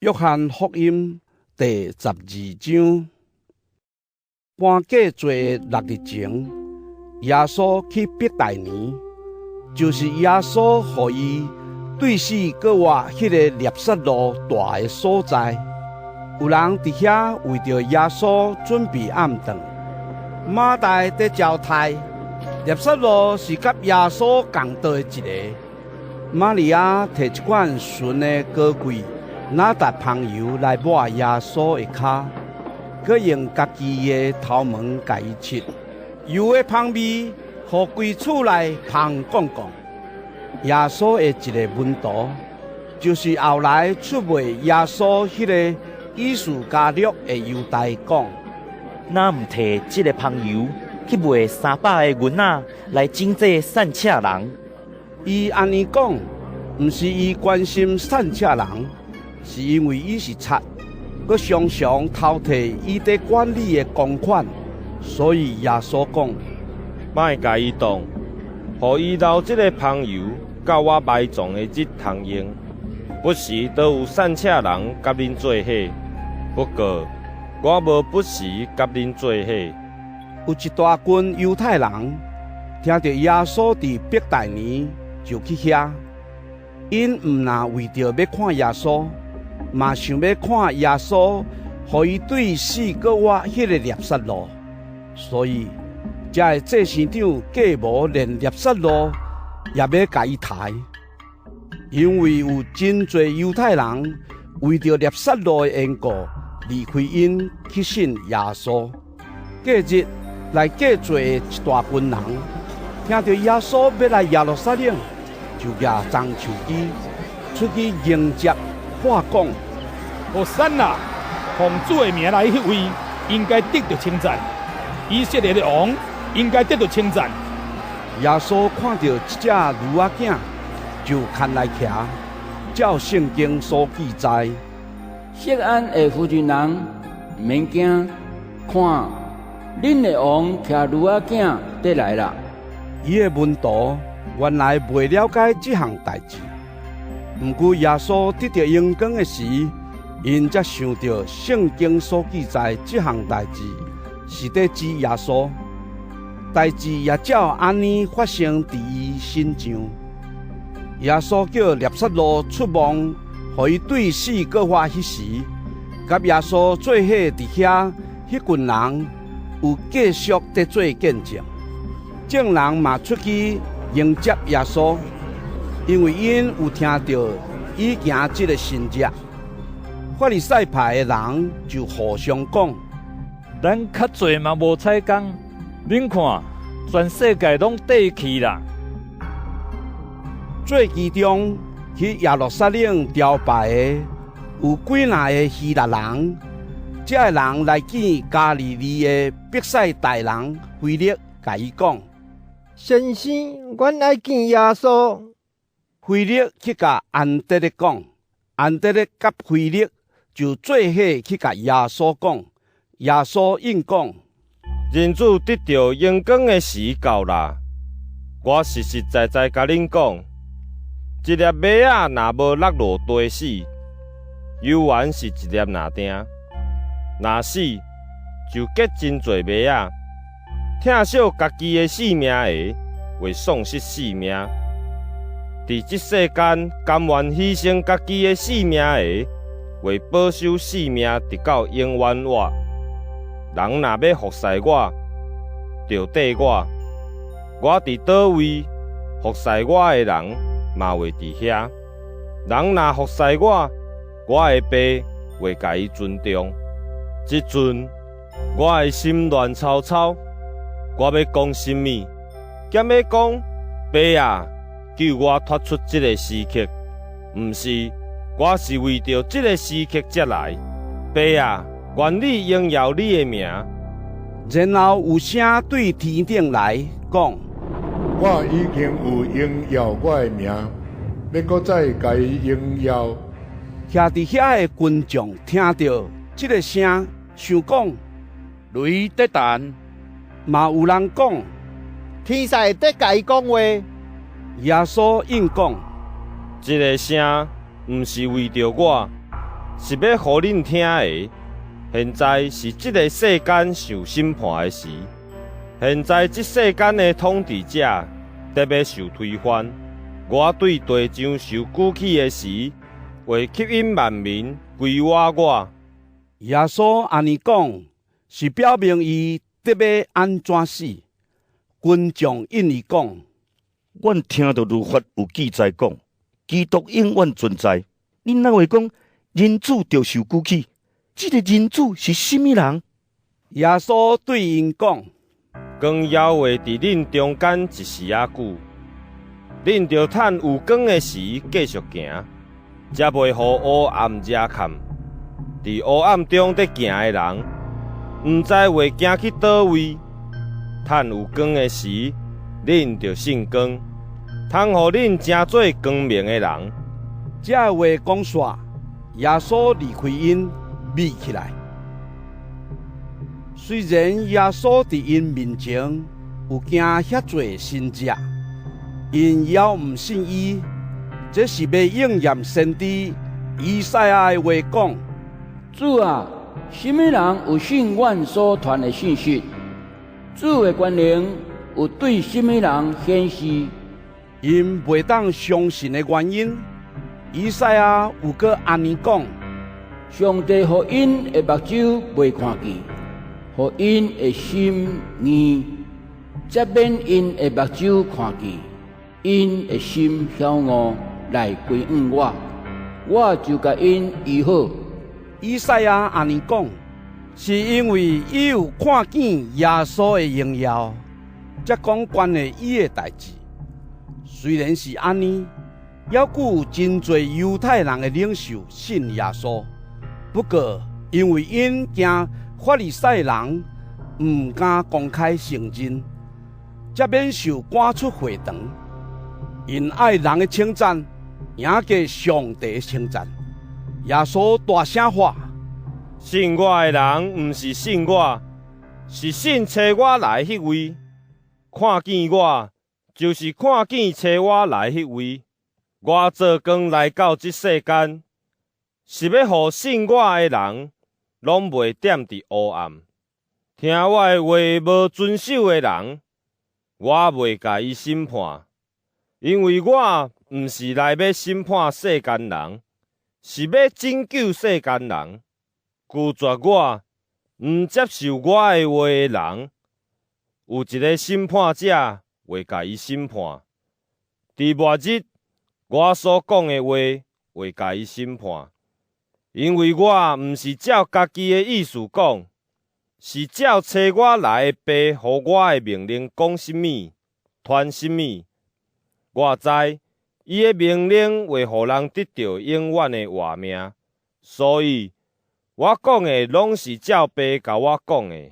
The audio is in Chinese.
约翰福音第12章，半过做6日前，耶稣去伯大尼，就是耶稣予伊对死搁活迄个纳撒路大的所在。有人伫遐为着耶稣准备暗顿，马大在招待。纳撒路是甲耶稣共道的一个。玛利亚摕一罐纯的高贵哪达香油来抹耶稣的骹，佮用家己的头毛甲伊拭，油的香味，互规厝内香滚滚。耶稣的一个门徒，就是后来出卖耶稣迄个以斯加略的犹大讲：那唔摕这个香油去卖300个银仔来整这散车人。伊安尼讲，毋是伊关心散车人，是因为伊是贼，佮常常偷摕伊伫管理的公款，所以耶稣讲：莫甲伊动，互伊留这个香油到我埋葬的日通用。不时都有散车人甲恁做伙，不过我无不时甲恁做伙。有一大群犹太人听到耶稣伫伯大尼，就去遐。因毋但为着要看耶稣，嘛想要看耶稣，予伊对死搁活迄个纳撒路，所以才会祭司长计无连纳撒路也要甲伊抬，因为有真侪犹太人为着纳撒路的缘故，离开因去信耶稣。隔日来过做一大群人，听到耶稣要来耶路撒冷，就举棕树枝出去迎接，话讲：和散那，奉主的名来迄位，应该得到称赞。以色列的王应该得到称赞。耶稣看到一只驴仔囝，就牵来骑，照圣经所记载。锡安的附近人，毋免惊，看，恁的王骑驴仔囝得来啦。伊的门徒原来未了解这项代志，毋过耶稣得到阳光的时，因才想到圣经所记载这项代志是在指耶稣。代志也照安尼发生伫伊身上。耶稣叫纳撒路出亡，予伊对死搁活迄时，甲耶稣做伙伫遐，迄群人有继续在做见证。众人嘛出去迎接耶稣，因为因有听到伊行这个神迹。法利赛派的人就互相讲：咱较侪嘛无采工，恁看，全世界拢缀去啦。最其中去耶路撒冷朝拜的有几若个希腊人，这个人来见加利利的伯赛大人腓力，甲伊讲：先生，阮来见耶稣。腓力去甲安德烈讲，安德烈甲腓力就做伙去甲耶稣讲。耶稣应讲：人子得到阳光的时到啦。我实实在在甲恁讲，一粒麦仔若无落落地死，犹原是一粒若定；若死，就结真侪麦仔。疼惜家己的性命的，会丧失性命；伫即世间甘愿牺牲家己的性命的，为保守性命直到永远活。人若要服侍我，就缀我；我伫倒位，服侍我的人嘛会伫遐。人若服侍我，我的爸会甲伊尊重。即阵，我的心乱糟糟。我要讲什么？兼要讲，爸啊，救我脱出这个时刻。毋是，我是为着这个时刻才来。爸啊，愿你荣耀你的名。然后有声对天顶来讲：我已经有荣耀我的名，要搁再甲伊荣耀。徛伫遐的群众听到这个声，想讲：雷得弹。嘛有人讲：天使得甲伊讲话。耶稣应讲：这个声毋是为着我，是要互恁听的。现在是即个世间受审判的时，现在即世间的统治者得要受推翻。我对地上受举起的时，会吸引万民归我。耶稣安尼讲，是表明伊得要安怎死。群众因伊讲，阮听到律法有记载讲，基督永远存在。恁哪会讲人子着受举起？这个人子是甚物人？耶稣对因讲：光耀会伫恁中间一时仔久，恁着趁有光的时继续行，才袂互黑暗遮坎。伫黑暗中在行的人，毋知会行去倒位。趁有光的时，恁着信光，通互恁成做光明的人。这话讲煞，耶稣离开因。美起来。虽然耶稣伫因面前有行遐侪神迹，因也毋信伊，这是要应验先知以赛亚的话讲：主啊，什么人有信阮所传的信息？主的权能有对什么人显示？因袂当相信的原因，以赛亚有个安尼讲。上帝互因的目睭未看见，互因的心硬，则免因的目睭看见，因的心骄傲来归向我，我就甲因医好。以赛亚安尼讲，是因为伊有看见耶稣的荣耀，才讲关于伊的代志。虽然是安尼，还佫有真侪犹太人的领袖信耶稣。不过，因为因惊法利赛人毋敢公开承认，才免受赶出会堂。因爱人的称赞，赢过上帝的称赞。耶稣大声话：信我的人，毋是信我，是信找我来迄位。看见我，就是看见找我来迄位。我做光来到这世间。是要互信我的人，拢袂踮伫黑暗。听我的话无遵守的人，我袂甲伊审判，因为我毋是来要审判世间人，是要拯救世间人。拒绝我、毋接受我的话的人，有一个审判者会甲伊审判。伫末日，我所讲的话会甲伊审判。因为我毋是照家己的意思讲，是照找我来的爸予我的命令讲什么，传什么。我知伊的命令会予人得到永远的活命，所以我讲的拢是照爸甲我讲的。